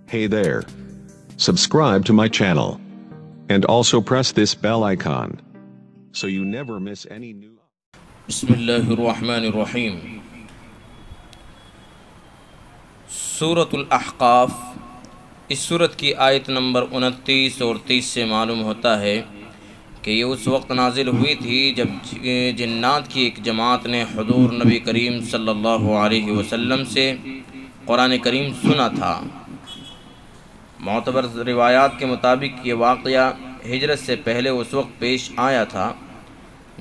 Hey there. Subscribe to my channel. And also press this bell icon so you never miss any new. बिस्मिल्लाहिर्रहमानिर्रहीम। सूरतुल अहक़ाफ़। इस सूरत की आयत number 29 और 30 से मालूम होता है कि ये उस वक्त नाजिल हुई थी जब जिन्नात की एक जमात ने हुज़ूर नबी करीम सल्लल्लाहु अलैहि वसल्लम से कुरान करीम सुना था। मोतबर रिवायात के मुताबिक ये वाक़या हिजरत से पहले उस वक्त पेश आया था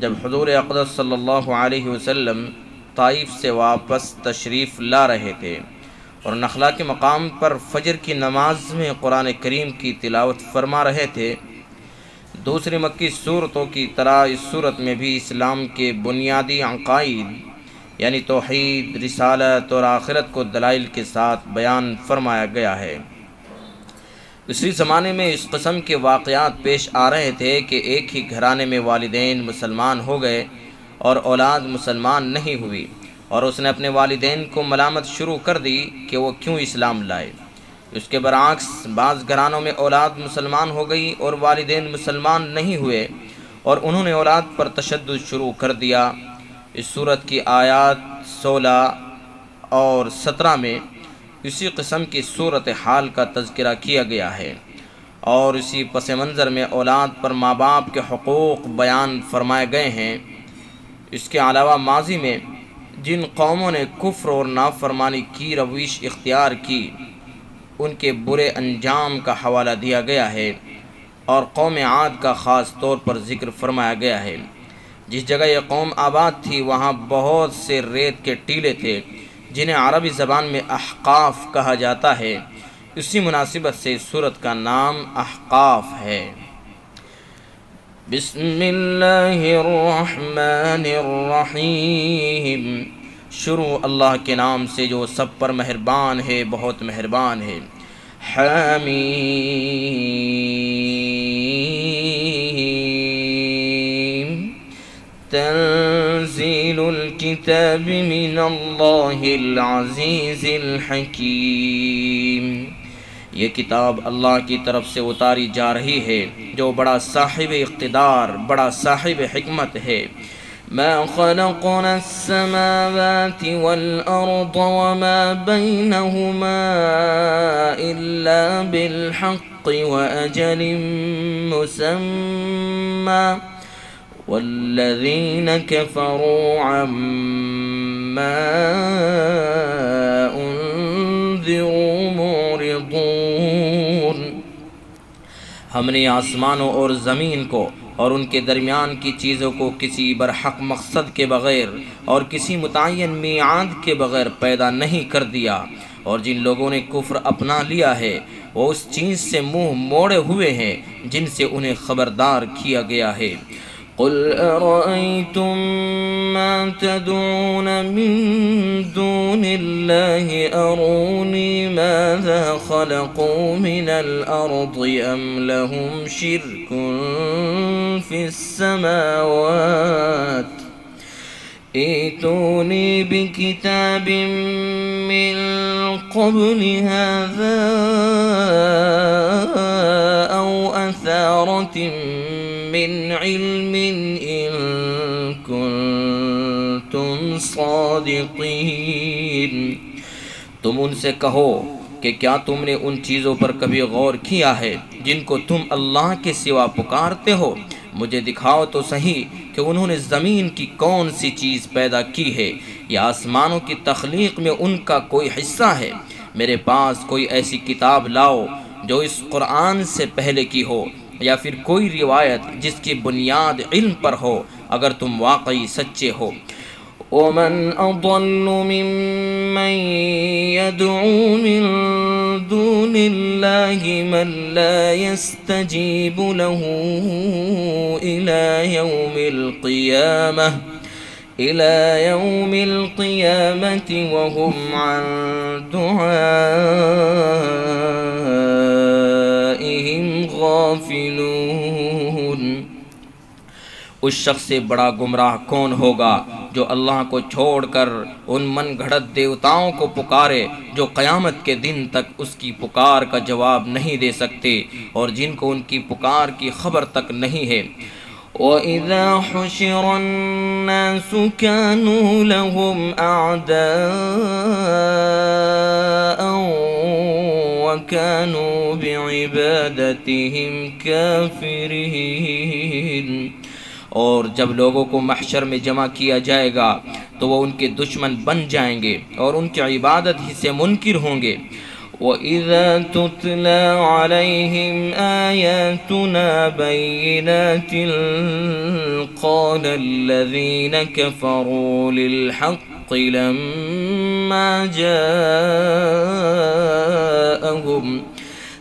जब हुज़ूर अक़दस सल्लल्लाहु अलैहि वसल्लम ताइफ से वापस तशरीफ़ ला रहे थे और नखला के मकाम पर फ़जर की नमाज में कुरान करीम की तिलावत फरमा रहे थे। दूसरी मक्की सूरतों की तरह इस सूरत में भी इस्लाम के बुनियादी अक़ाइद यानी तौहीद, रिसालत और आखिरत को दलाइल के साथ बयान फरमाया गया है। इसी ज़माने में इस किस्म के वाक़यात पेश आ रहे थे कि एक ही घराने में वालिदैन मुसलमान हो गए और औलाद मुसलमान नहीं हुई और उसने अपने वालिदैन को मलामत शुरू कर दी कि वो क्यों इस्लाम लाए। उसके बरअक्स बाज़ घरानों में औलाद मुसलमान हो गई और वालिदैन मुसलमान नहीं हुए और उन्होंने औलाद पर तशद्दुद शुरू कर दिया। इस सूरत की आयत 16 और 17 में इसी किस्म की सूरत हाल का तज़किरा किया गया है और इसी पस मंज़र में औलाद पर माँ बाप के हुकूक़ बयान फरमाए गए हैं। इसके अलावा माजी में जिन कौमों ने कुफ्र और नाफरमानी की रविश इख्तियार की उनके बुरे अंजाम का हवाला दिया गया है और कौम आद का ख़ास तौर पर ज़िक्र फरमाया गया है। जिस जगह यह कौम आबाद थी वहाँ बहुत से रेत के टीले थे जिन्हें अरबी ज़बान में अहक़ाफ़ कहा जाता है। इसी मुनासिबत से इस सूरत का नाम अहक़ाफ़ है। बिस्मिल्लाहिर्रहमानिर्रहीम। शुरू अल्लाह के नाम से जो सब पर मेहरबान है, बहुत मेहरबान है। हामीम। तंज़ीलुल किताबि मिनल्लाहिल अज़ीज़िल हकीम। ये किताब अल्लाह की तरफ से उतारी जा रही है जो बड़ा साहिब इक़्तिदार, बड़ा साहिब हिकमत है। मा ख़लक़नास समावाति वल अर्द वमा बैनहुमा इल्ला बिल हक़्क़ि व अजलिम मुसम्मा वल्लज़ीन कफ़रू अम्मा उन्ज़िरू मुरिदून। हमने आसमानों और ज़मीन को और उनके दरमियान की चीज़ों को किसी बरहक मकसद के बग़ैर और किसी मुतय्यन मियाद के बग़ैर पैदा नहीं कर दिया और जिन लोगों ने कुफ्र अपना लिया है वो उस चीज़ से मुँह मोड़े हुए हैं जिनसे उन्हें ख़बरदार किया गया है। क़ुल अरअय्तुम मा तदऊन मिन दूनिल्लाहि अरूनी माज़ा ख़लक़ू मिनल अर्दि अम लहुम शिर्कुन फ़िस समावात ईतूनी बिकिताबिम मिन क़ब्लि हाज़ा औ असारतिम मिन इल्मिन इन कुन्तुम सादिक़ीन। तुम उनसे कहो कि क्या तुमने उन चीज़ों पर कभी गौर किया है जिनको तुम अल्लाह के सिवा पुकारते हो। मुझे दिखाओ तो सही कि उन्होंने ज़मीन की कौन सी चीज़ पैदा की है या आसमानों की तख्लीक़ में उनका कोई हिस्सा है। मेरे पास कोई ऐसी किताब लाओ जो इस कुरान से पहले की हो या फिर कोई रिवायत जिसकी बुनियाद इल्म पर हो अगर तुम वाकई सच्चे हो। वमन अज़ल्लु मिम्मन यदऊ मिन दूनिल्लाहि मन ला यस्तजीबु लहू इला यौमिल क़ियामति वहुम अन दुआइहिम गाफिलून। उस शख्स से बड़ा गुमराह कौन होगा जो अल्लाह को छोड़कर उन मन घड़त देवताओं को पुकारे जो क़यामत के दिन तक उसकी पुकार का जवाब नहीं दे सकते और जिनको उनकी पुकार की खबर तक नहीं है। वइज़ा हुशिरन्नासु कानू लहुम अअदाअन व कानू बिइबादतिहिम काफिरीन। और जब लोगों को महशर में जमा किया जाएगा तो वो उनके दुश्मन बन जाएंगे और उनकी इबादत ही से मुनकिर होंगे। वइज़ा तुतला अलैहिम आयातुना बय्यिनातिन क़ालल्लज़ीना कफ़रू लिल्हक़्क़ि लम्मा जाअहुम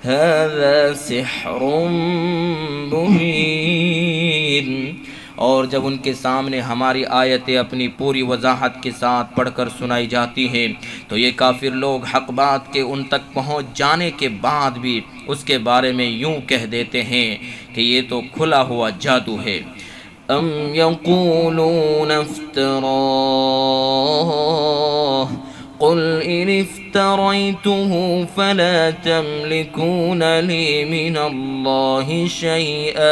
हाज़ा सिह्रुम मुबीन। और जब उनके सामने हमारी आयतें अपनी पूरी वजाहत के साथ पढ़कर सुनाई जाती हैं तो ये काफिर लोग हक़ बात के उन तक पहुँच जाने के बाद भी उसके बारे में यूँ कह देते हैं कि ये तो खुला हुआ जादू है। अम यक़ूलून इफ्तराह क़ुल इन इफ्तरैतुहु फला तमलिकून ली मिनल्लाहि शैअ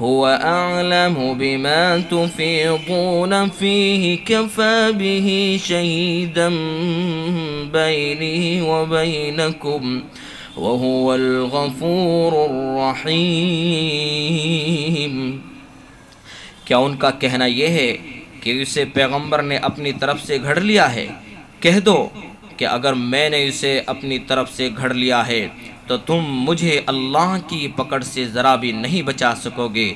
हुवा अअलमु बिमा तुफ़ीदून फ़ीहि कफ़ा बिही शहीदन बैनी व बैनकुम व हुवल गफ़ूरुर रहीम। क्या उनका कहना यह है कि इसे पैगंबर ने अपनी तरफ से घड़ लिया है? कह दो कि अगर मैंने इसे अपनी तरफ से घड़ लिया है तो तुम मुझे अल्लाह की पकड़ से ज़रा भी नहीं बचा सकोगे।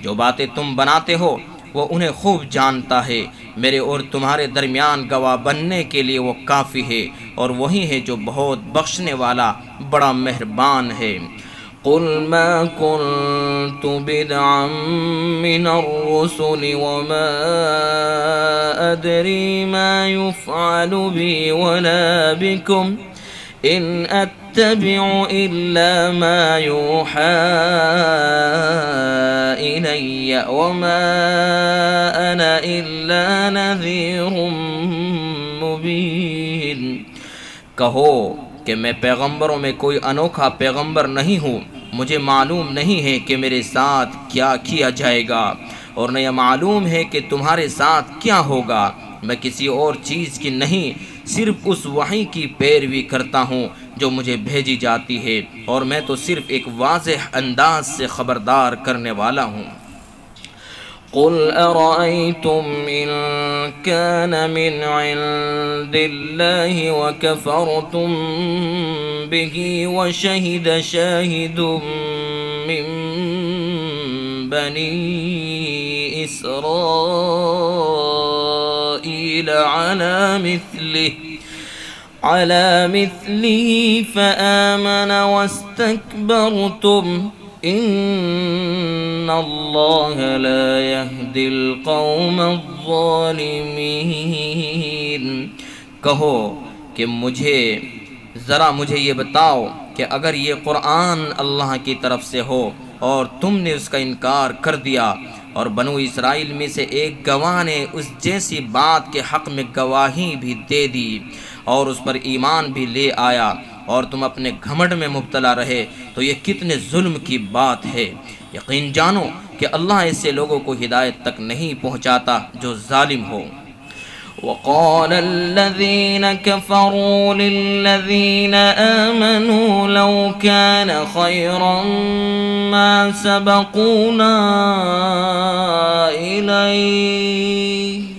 जो बातें तुम बनाते हो वो उन्हें खूब जानता है। मेरे और तुम्हारे दरमियान गवाह बनने के लिए वो काफ़ी है और वही है जो बहुत बख्शने वाला बड़ा मेहरबान है। क़ुल मा कुन्तु बिदअन मिनर रुसुलि वमा अदरी मा युफ़अलु बी वला बिकुम इन अत्तबिउ इल्ला मा यूहा इलय्य वमा अना इल्ला नज़ीरुम मुबीन। कहो कि मैं पैगंबरों में कोई अनोखा पैगंबर नहीं हूँ। मुझे मालूम नहीं है कि मेरे साथ क्या किया जाएगा और न यह मालूम है कि तुम्हारे साथ क्या होगा। मैं किसी और चीज़ की नहीं, सिर्फ उस वही की पैरवी करता हूँ जो मुझे भेजी जाती है और मैं तो सिर्फ एक वाज़ेह अंदाज से ख़बरदार करने वाला हूँ। क़ुल अरअयतुम इन कान मिन इंदिल्लाहि व कफ़रतुम बिही व शहिद शाहिदुम मिन बनी इस्राईल अला मिथलिही फ़आमन वस्तकबरतुम इन्नल्लाह ला यहदिल क़ौमज़्ज़ालिमीन। कहो कि मुझे ये बताओ कि अगर ये क़ुरआन अल्लाह की तरफ से हो और तुमने उसका इनकार कर दिया और बनु इसराइल में से एक गवाह ने उस जैसी बात के हक़ में गवाही भी दे दी और उस पर ईमान भी ले आया और तुम अपने घमंड में मुब्तला रहे, तो ये कितने जुल्म की बात है। यकीन जानो कि अल्लाह ऐसे लोगों को हिदायत तक नहीं पहुँचाता जो जालिम हो। वक़ालल्लज़ीन कफ़रू लिल्लज़ीन आमनू लौ कान खैरन मा सबक़ूना इलैहि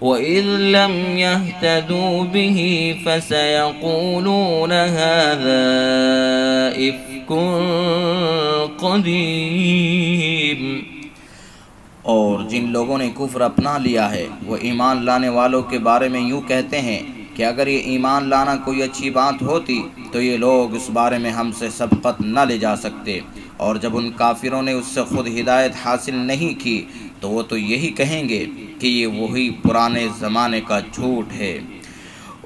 वइज़ लम यहतदू बिही फसयक़ूलून हाज़ा इफ़्कुन क़दीम। और जिन लोगों ने कुफ्र अपना लिया है वो ईमान लाने वालों के बारे में यूँ कहते हैं कि अगर ये ईमान लाना कोई अच्छी बात होती तो ये लोग इस बारे में हमसे सबक़त न ले जा सकते। और जब उन काफिरों ने उससे ख़ुद हिदायत हासिल नहीं की तो वो तो यही कहेंगे कि ये वही पुराने ज़माने का झूठ है।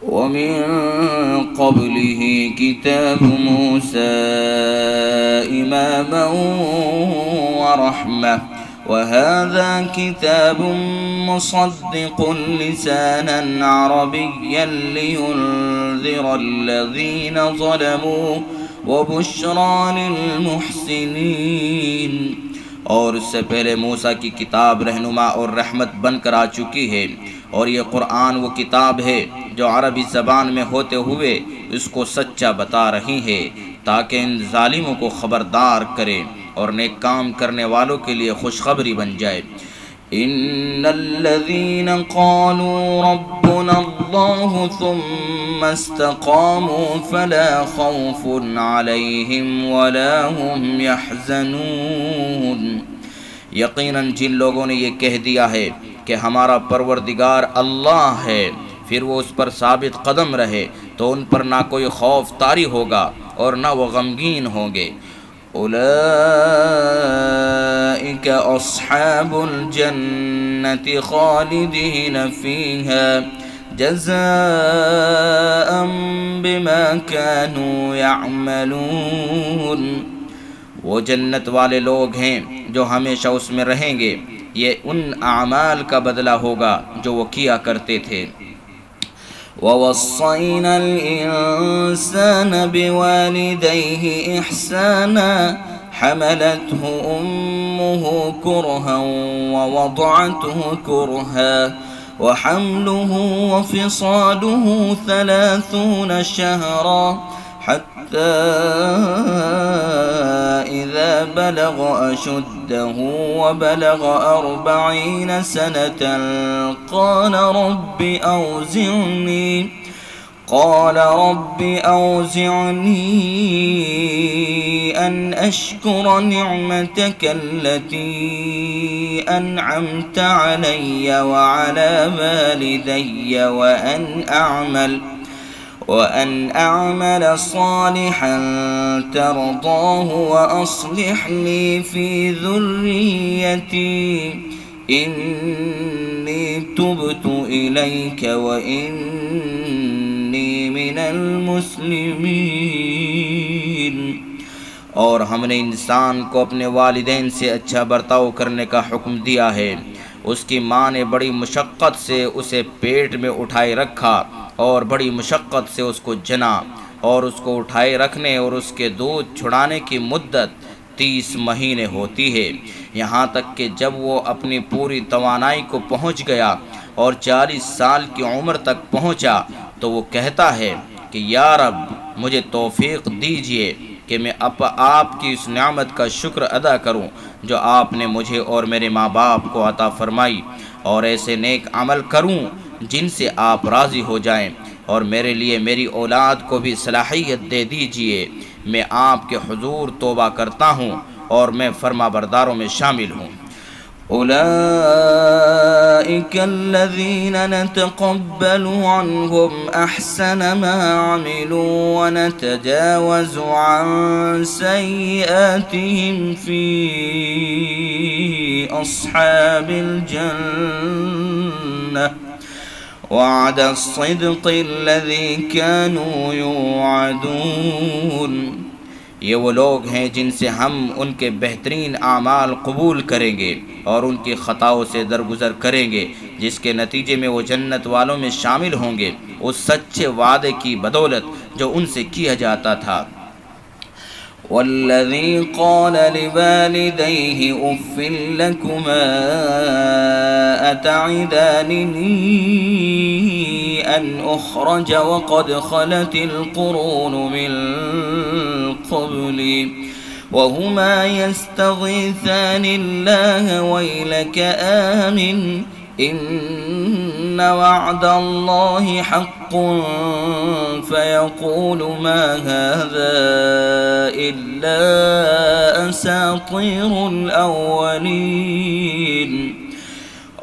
वमिन क़ब्लिही किताब मूसा इमामन व रहमह वहाज़ा किताबुम मुसद्दिक़ुन लिसानन अरबिय्यन लियुन्ज़िरल्लज़ीना ज़लमू व बुश्रा लिलमुहसिनीन। और उससे पहले मूसा की किताब रहनुमा और रहमत बनकर आ चुकी है, और ये कुरान वो किताब है जो अरबी ज़बान में होते हुए इसको सच्चा बता रही है, ताकि इन जालिमों को ख़बरदार करे और नेक काम करने वालों के लिए खुशखबरी बन जाए। इन्नल्लज़ीना क़ालू रब्बुनल्लाहु सुम्मा इस्तक़ामू फ़ला ख़ौफ़ुन अलैहिम वला हुम यहज़नून। यकीनन जिन लोगों ने ये कह दिया है कि हमारा परवरदिगार अल्लाह है, फिर वो उस पर साबित कदम रहे, तो उन पर ना कोई खौफ तारी होगा और ना वो गमगीन होंगे। उलाइका अस्हाबुल जन्नति खालिदीन फीहा जज़ाअन बिमा कानू यअमलून। वो जन्नत वाले लोग हैं जो हमेशा उसमें रहेंगे, ये उन आमाल का बदला होगा जो वो किया करते थे। ववस्सैनल इंसान बिवालिदैहि इहसाना हमलतहु उम्मुहु कुरहन व वदअतहु कुरहा व हम्लुहु व फिसालुहु 30 शहरा हत्ता इज़ा बलग अशुद्धहु व बलग 40 सनतन क़ाल रब्बि औज़िअनी अन अश्कुर निअमतक अल्लती अनअमत अलय्य व अला वालिदैय वअन अअमल सालिहन तरदाहु वअस्लिह ली फी ज़ुर्रियती इन्नी तुब्तु इलैक व इन्नी मिनल मुस्लिमीन। और हमने इंसान को अपने वालिदैन से अच्छा बर्ताव करने का हुक्म दिया है। उसकी माँ ने बड़ी मुशक्क़त से उसे पेट में उठाए रखा और बड़ी मुशक्क़त से उसको जना, और उसको उठाए रखने और उसके दूध छुड़ाने की मुद्दत 30 महीने होती है। यहाँ तक कि जब वो अपनी पूरी तवानाई को पहुँच गया और 40 साल की उम्र तक पहुँचा, तो वो कहता है कि या रब, मुझे तौफीक दीजिए कि मैं आपकी इस नेमत का शुक्र अदा करूं जो आपने मुझे और मेरे माँ बाप को अता फरमाई, और ऐसे नेक अमल करूं जिनसे आप राज़ी हो जाएं, और मेरे लिए मेरी औलाद को भी सलाहियत दे दीजिए। मैं आपके हुजूर तौबा करता हूं और मैं फरमाबरदारों में शामिल हूं। उलाइका अल्लज़ीना नतक़ब्बलु अन्हुम अहसन मा अमिलू व नतजावज़ु अन सय्यिआतिहिम फ़ी अस्हाबिल जन्नह वअदस्सिद्क़िल्लज़ी कानू युअदून। ये वो लोग हैं जिनसे हम उनके बेहतरीन आमाल कबूल करेंगे और उनकी ख़ताओं से दरगुज़र करेंगे, जिसके नतीजे में वो जन्नत वालों में शामिल होंगे उस सच्चे वादे की बदौलत जो उनसे किया जाता था। वल्लज़ी क़ाल लिवालिदैहि उफ़्फ़िन लकुमा अतइदानी अन उख़रज वक़द ख़लतिल क़ुरून मिन क़ब्ली वहुमा यस्तग़ीथानिल्लाह वैलक आमिन इन्न वअदल्लाहि हक़्क़ुन फ़यक़ूलु मा हाज़ा इल्ला असातीरुल अव्वलीन।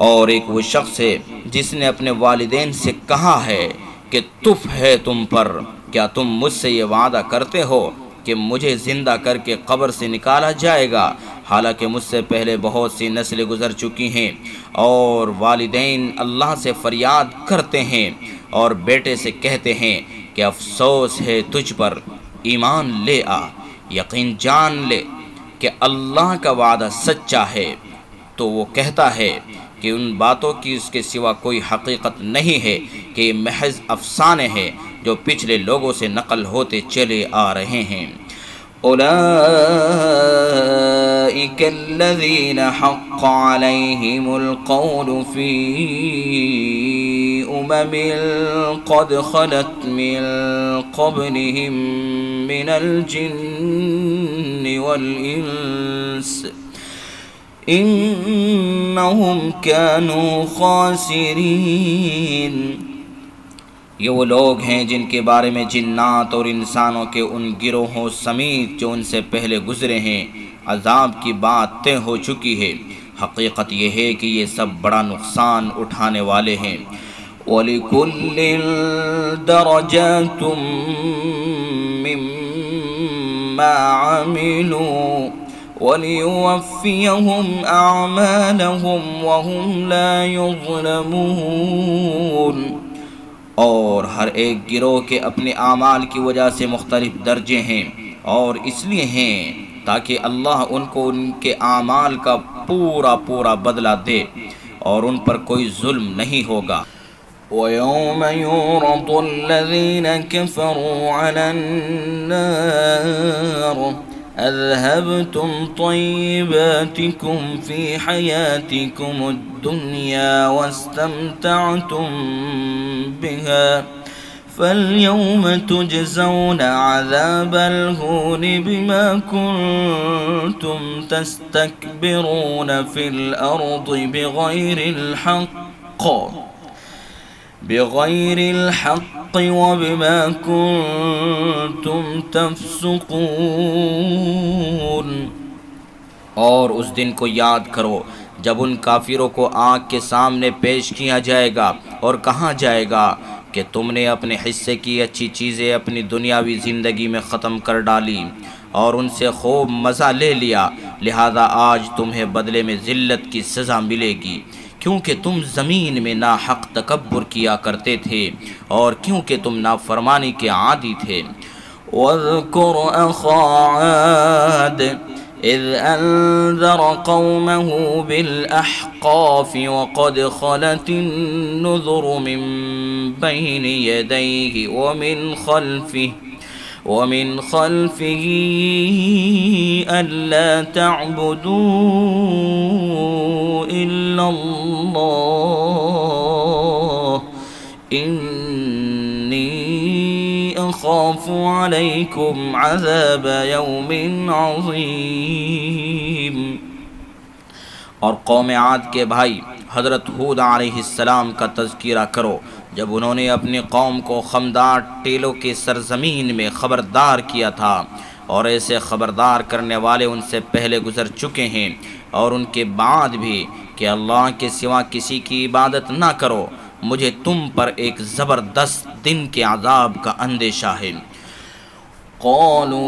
और एक वो शख्स है जिसने अपने वालिदैन से कहा है कि तुफ़ है तुम पर, क्या तुम मुझसे ये वादा करते हो कि मुझे ज़िंदा करके कब्र से निकाला जाएगा, हालांकि मुझसे पहले बहुत सी नस्लें गुज़र चुकी हैं। और वालिदैन अल्लाह से फ़रियाद करते हैं और बेटे से कहते हैं कि अफ़सोस है तुझ पर, ईमान ले आ, यकीन जान ले कि अल्लाह का वादा सच्चा है। तो वो कहता है कि उन बातों की उसके सिवा कोई हकीकत नहीं है, कि महज अफसाने हैं जो पिछले लोगों से नकल होते चले आ रहे हैं। उलाइकल्लज़ीन हक़्क़ अलैहिमुल क़ौलु फ़ी उममिल क़द ख़लत मिन क़ब्लिहिम मिनल जिन्नि वल इंस इन्नहुम कानू ख़ासिरीन। ये वो लोग हैं जिनके बारे में जिन्नात और इंसानों के उन गिरोहों समेत जो उनसे पहले गुजरे हैं अजाब की बात तय हो चुकी है। हकीकत यह है कि ये सब बड़ा नुकसान उठाने वाले हैं। वलिकुल्लिन दरजातुम मिम्मा अमिलू वलियुवफ़्फ़ियहुम अअमालहुम वहुम ला युज़्लमून। और हर एक गिरोह के अपने आमाल की वजह से मुख्तलिफ दर्जे हैं, और इसलिए हैं ताकि अल्लाह उनको उनके आमाल का पूरा पूरा बदला दे और उन पर कोई जुल्म नहीं होगा। वयौम युरदुल्लज़ीन कफ़रू अलन्नार अज़हबतुम तय्यिबातिकुम फ़ी हयातिकुमुद्दुन्या वस्तमतअतुम बिहा फ़ल्यौम तुजज़ौन अज़ाबल हून बिमा कुन्तुम तस्तकबिरून फ़िल अर्दि बिग़ैरिल हक़्क़ वबिमा कुन्तुम तफ़्सुक़ून। और उस दिन को याद करो जब उन काफिरों को आग के सामने पेश किया जाएगा और कहा जाएगा कि तुमने अपने हिस्से की अच्छी चीज़ें अपनी दुनियावी ज़िंदगी में ख़त्म कर डाली और उनसे खूब मज़ा ले लिया, लिहाजा आज तुम्हें बदले में ज़िल्लत की सज़ा मिलेगी, क्योंकि तुम ज़मीन में नाहक़ तकब्बुर किया करते थे और क्योंकि तुम नाफरमानी के आदी थे। वज़्कुर अख़ा आद इज़ अनज़र क़ौमहु बिल-अहक़ाफ़ वक़द ख़लतिन-नुज़ुर मिन बैनि यदैहि वमिन ख़ल्फ़िही अल्ला तअबुदू इल्लल्लाह इन्नी अख़ाफ़ु अलैकुम अज़ाब यौमिन अज़ीम। और कौम आद के भाई हज़रत हूद अलैहिस्सलाम का तज़किरा करो जब उन्होंने अपनी कौम को खमदार टीलों की सरजमीन में ख़बरदार किया था, और ऐसे ख़बरदार करने वाले उनसे पहले गुज़र चुके हैं और उनके बाद भी कि अल्लाह के सिवा किसी की इबादत ना करो, मुझे तुम पर एक ज़बरदस्त दिन के अज़ाब का अंदेशा है। क़ालू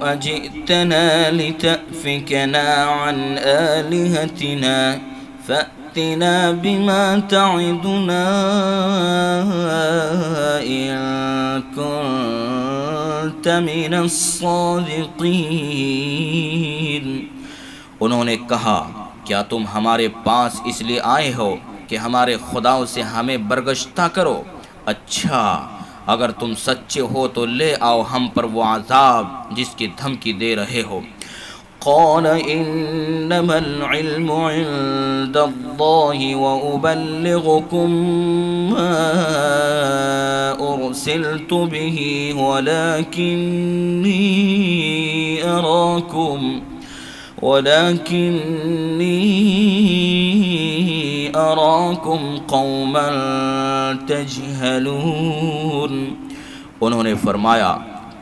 अजि'तना लितअफ़िकना अन आलिहतिना फ़अतिना बिमा तअिदुना इन कुन्त मिनस्सादिक़ीन। उन्होंने कहा, क्या तुम हमारे पास इसलिए आए हो कि हमारे खुदाओं से हमें बरगश्ता करो? अच्छा, अगर तुम सच्चे हो तो ले आओ हम पर वो अज़ाब जिसकी धमकी दे रहे हो। क़ाल इन्नमल इल्मु इंदल्लाहि व उबल्लिगुकुम मा उरसिलतु बिही वलाकिन्नी अराकुम कौमन तजहलून। उन्होंने फरमाया,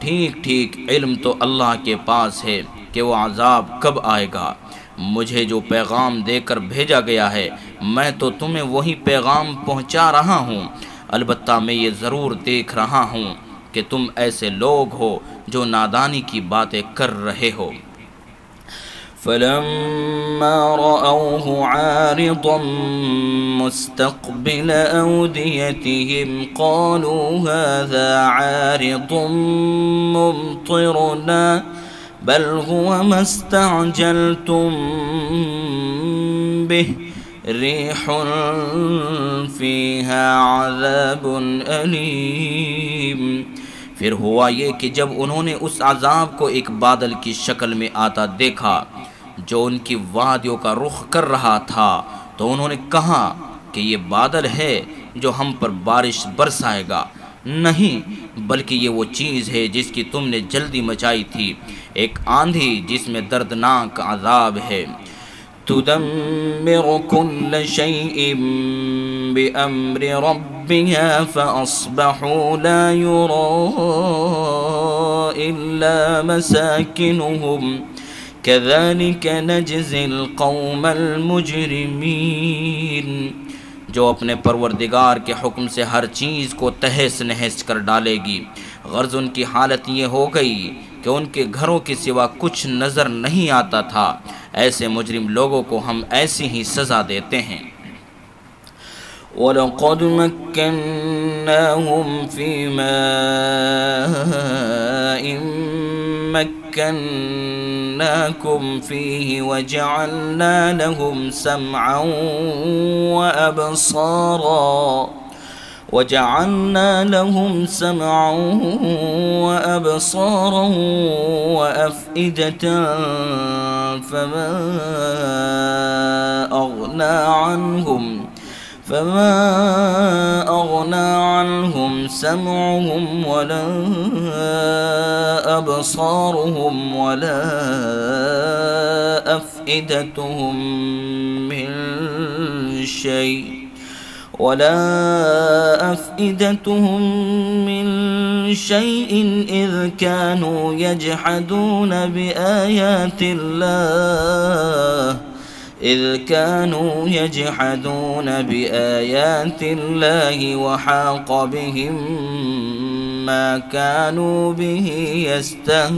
ठीक ठीक इल्म तो अल्लाह के पास है कि वो अज़ाब कब आएगा। मुझे जो पैगाम देकर भेजा गया है मैं तो तुम्हें वही पैगाम पहुंचा रहा हूँ, अलबत्ता मैं ये ज़रूर देख रहा हूँ कि तुम ऐसे लोग हो जो नादानी की बातें कर रहे हो। फलम्मा रअऊहु आरिदन मुस्तक़बिल औदियतिहिम क़ालू हाज़ा आरिदुन मुमतिरुना बल हुवा मस्तअजलतुम बिह रिहुन फीहा अज़ाबुन अलीम। फिर हुआ ये कि जब उन्होंने उस अजाब को एक बादल की शक्ल में आता देखा जो उनकी वादियों का रुख कर रहा था, तो उन्होंने कहा कि ये बादल है जो हम पर बारिश बरसाएगा। नहीं, बल्कि ये वो चीज़ है जिसकी तुमने जल्दी मचाई थी, एक आंधी जिसमें दर्दनाक अजाब है। तुदम्मिरु कुल्ल शैइन बिअम्रि रब्बिहा फअस्बहू ला युरा इल्ला मसाकिनुहुम कज़ालिक नजज़िल कौमल मुजरिमीन। जो अपने परवरदिगार के हुक्म से हर चीज़ को तहस नहस कर डालेगी। गर्ज उनकी हालत ये हो गई कि उनके घरों के सिवा कुछ नज़र नहीं आता था। ऐसे मुजरिम लोगों को हम ऐसी ही सज़ा देते हैं। वलक़द मक्कन्नाहुम फ़ीमा मक्कन्नाकुम फ़ीहि वजअलना लहुम समअन वअबसारा वअफ़इदतन फमा अग़ना अन्हुम समअहुम वला अबसारुहुम वला अफ़इदतुहुम मिन शैइन इज़ कानू यजहदून बिआयातिल्लाहि वहाक़ बिहिम मा कानू बिही यस्तहज़िऊन।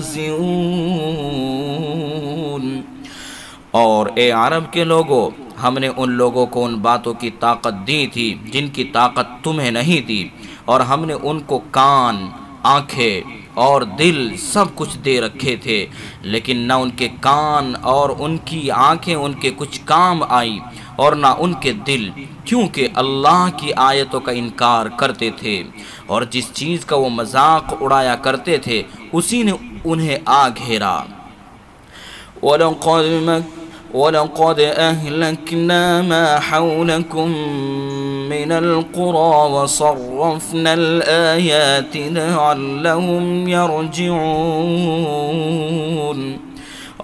और ए अरब के लोगों, हमने उन लोगों को उन बातों की ताकत दी थी जिनकी ताकत तुम्हें नहीं दी, और हमने उनको कान, आँखें और दिल सब कुछ दे रखे थे, लेकिन न उनके कान और उनकी आँखें उनके कुछ काम आई और न उनके दिल, क्योंकि अल्लाह की आयतों का इनकार करते थे और जिस चीज़ का वो मजाक उड़ाया करते थे उसी ने उन्हें आ घेरा। वलक़द अहलकना मा हौलकुम मिनल कुरा वसर्रफ़नल आयाति लअल्लहुम यरजिऊन।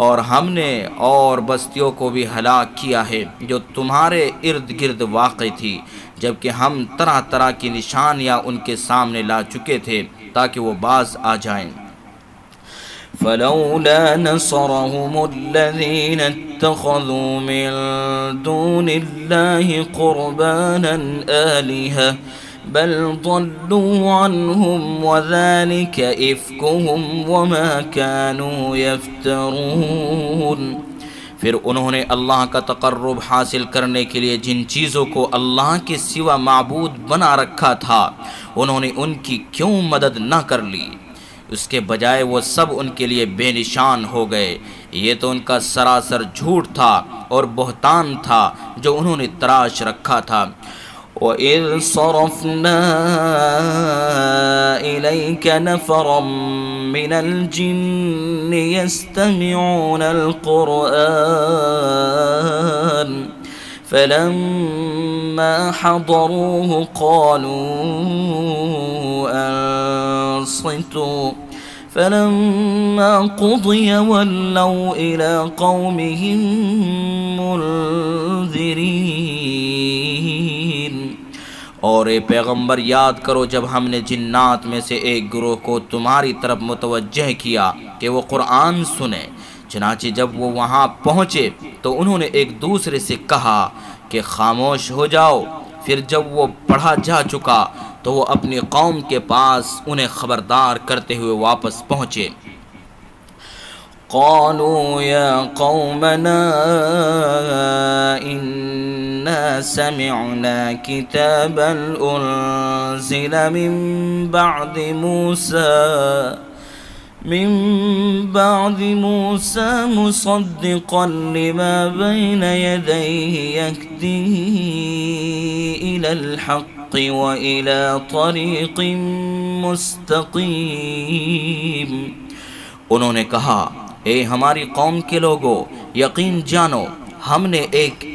और हमने और बस्तियों को भी हलाक किया है जो तुम्हारे इर्द गिर्द वाक़ई थी, जबकि हम तरह तरह की निशानियाँ उनके सामने ला चुके थे ताकि वो बाज आ जाएं। फलौला नसरहुमुल्लज़ीना इत्तख़ज़ू मिन दूनिल्लाहि क़ुरबानन आलिहा बल ज़ल्लू अन्हुम वज़ालिक इफ़्कुहुम वमा कानू यफ़्तरून। फिर उन्होंने अल्लाह का तक़र्रुब हासिल करने के लिए जिन चीज़ों को अल्लाह के सिवा माबूद बना रखा था, उन्होंने उनकी क्यों मदद न कर ली। उसके बजाय वो सब उनके लिए बेनिशान हो गए। ये तो उनका सरासर झूठ था और बहतान था जो उन्होंने तराश रखा था। वइज़ सरफ़ना इलैका नफ़रम मिनल जिन्नि यस्तमिऊनल क़ुरआन फलम्मा हज़रूहु क़ालू अंसितू फलम्मा क़ुदिय वल्लौ इला क़ौमिहिम मुन्ज़िरीन। और ए पैगम्बर, याद करो जब हमने जिन्नात में से एक गिरोह को तुम्हारी तरफ मुतवज्जह किया कि वो कुरान सुने। चनाचे जब वो वहाँ पहुँचे तो उन्होंने एक दूसरे से कहा कि खामोश हो जाओ। फिर जब वो पढ़ा जा चुका तो वो अपनी कौम के पास उन्हें ख़बरदार करते हुए वापस पहुँचे। क़ालू या क़ौमना इन्ना समिअना किताबन उन्ज़िला मिन बअदि मूसा मिन बादि मूसा मुसद्दिक़न लिमा बैन यदैहि यहदी इलल हक़्क़ि व इला तरीक़िन मुस्तक़ीम। उन्होंने कहा, ए हमारी कौम के लोगों, यकीन जानो हमने एक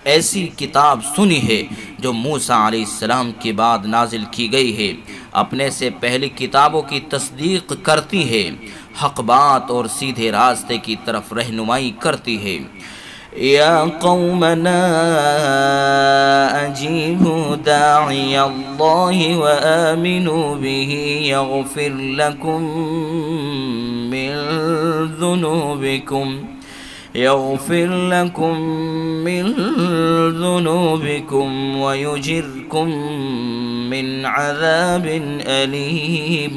ऐसी किताब सुनी है जो मूसा अलैहिस्सलाम के बाद नाजिल की गई है, अपने से पहली किताबों की तस्दीक करती है, हक़ बात और सीधे रास्ते की तरफ रहनुमाई करती है। या कौमना अजीबू दाइयल्लाहि व आमिनू बिही यग़फिर लकुम मिन ज़ुनूबिकुम व युजिरकुम मिन अज़ाबिन अलीम।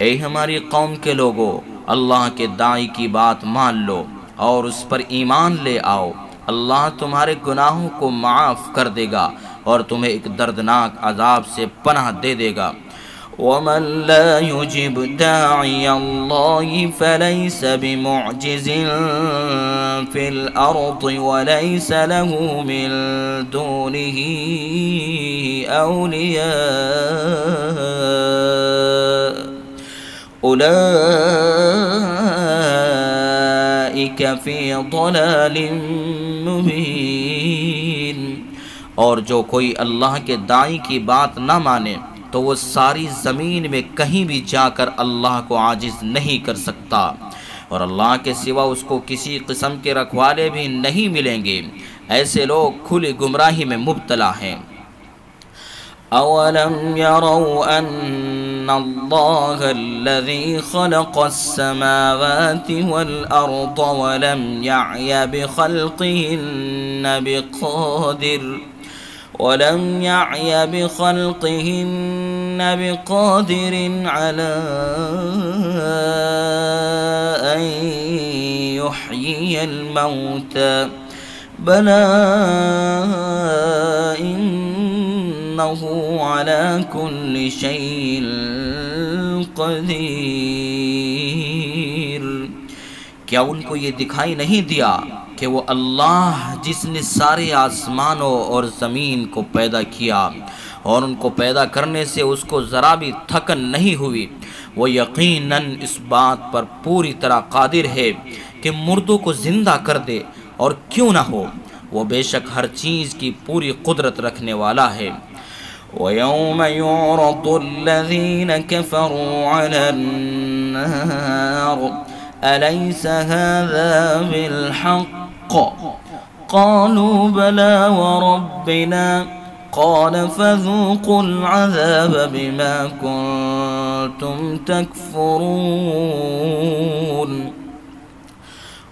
ए हमारी कौम के लोगों, अल्लाह के दाई की बात मान लो और उस पर ईमान ले आओ। अल्लाह तुम्हारे गुनाहों को माफ़ कर देगा और तुम्हें एक दर्दनाक अजाब से पनाह दे देगा। वमन ला युजिब दाइयल्लाहि फलैस बिमुअजिज़िन फिल अर्दि वलैस लहू मिन दूनिही औलिया उलाइक फी ज़लालिम मुबीन। और जो कोई अल्लाह के दाई की बात ना माने तो वो सारी ज़मीन में कहीं भी जाकर अल्लाह को आजिज़ नहीं कर सकता और अल्लाह के सिवा उसको किसी किस्म के रखवाले भी नहीं मिलेंगे। ऐसे लोग खुली गुमराही में मुब्तला हैं। अवलम यरौ अन्नल्लाहल्लज़ी ख़लक़स्समावाति वल अर्द वलम यअय बिख़ल्क़िहिन्न बिक़ादिरिन अला अन युह्यियल मौता बला इन्नहु अला कुल्लि शैइन क़दीर। क्या उनको ये दिखाई नहीं दिया कि वो अल्लाह जिसने सारे आसमानों और ज़मीन को पैदा किया और उनको पैदा करने से उसको ज़रा भी थकन नहीं हुई, वो यकीनन इस बात पर पूरी तरह कादिर है कि मुर्दों को ज़िंदा कर दे, और क्यों ना हो, वो बेशक हर चीज़ की पूरी कुदरत रखने वाला है। वयौम युरदुल्लज़ीन कफ़रू अलन्नार अलैस हाज़ा बिल्हक़्क़ क़ालू बला व रब्बिना क़ाल फ़ज़ूक़ुल अज़ाब बिमा कुन्तुम तकफ़ुरून।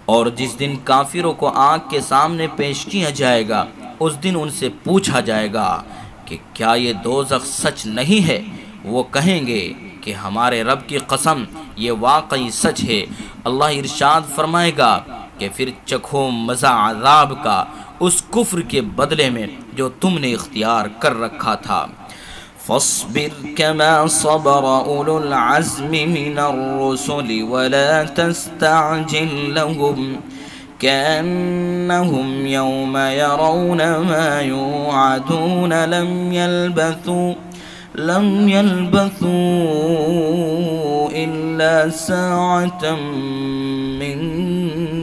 और जिस दिन काफिरों को आग के सामने पेश किया जाएगा, उस दिन उनसे पूछा जाएगा कि क्या ये दोज़ख सच नहीं है? वो कहेंगे कि हमारे रब की कसम, ये वाकई सच है। अल्लाह इरशाद फरमाएगा कि फिर चखो मज़ा अज़ाब का उस कुफ्र के बदले में जो तुमने इख्तियार कर रखा था। फ़स्बिर कमा सबर उलुल अज़्मि मिनर रुसुलि वला तस्तअजिल लहुम कअन्नहुम यौम यरौन मा युअदून लम यल्बथू इल्ला साअतम मिन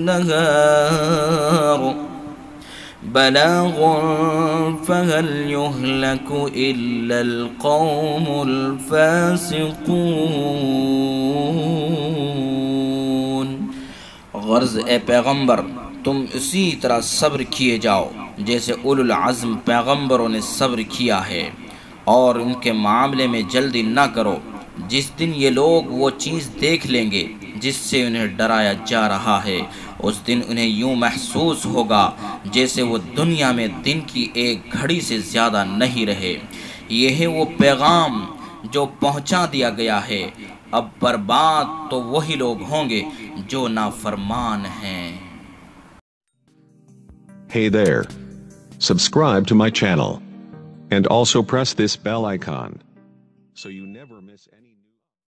नहार बलागुन फहल युहलकु इल्लल कौमुल फासिकून। गर्ज़ ए पैगम्बर, तुम इसी तरह सब्र किए जाओ जैसे उलुल अज़्म पैगम्बरों ने सब्र किया है, और उनके मामले में जल्दी ना करो। जिस दिन ये लोग वो चीज़ देख लेंगे जिससे उन्हें डराया जा रहा है, उस दिन उन्हें यूँ महसूस होगा जैसे वो दुनिया में दिन की एक घड़ी से ज़्यादा नहीं रहे। यह है वो पैगाम जो पहुँचा दिया गया है। अब बर्बाद तो वही लोग होंगे जो नाफरमान हैं। Hey there. Subscribe to my channel. And also press this bell icon so you never miss any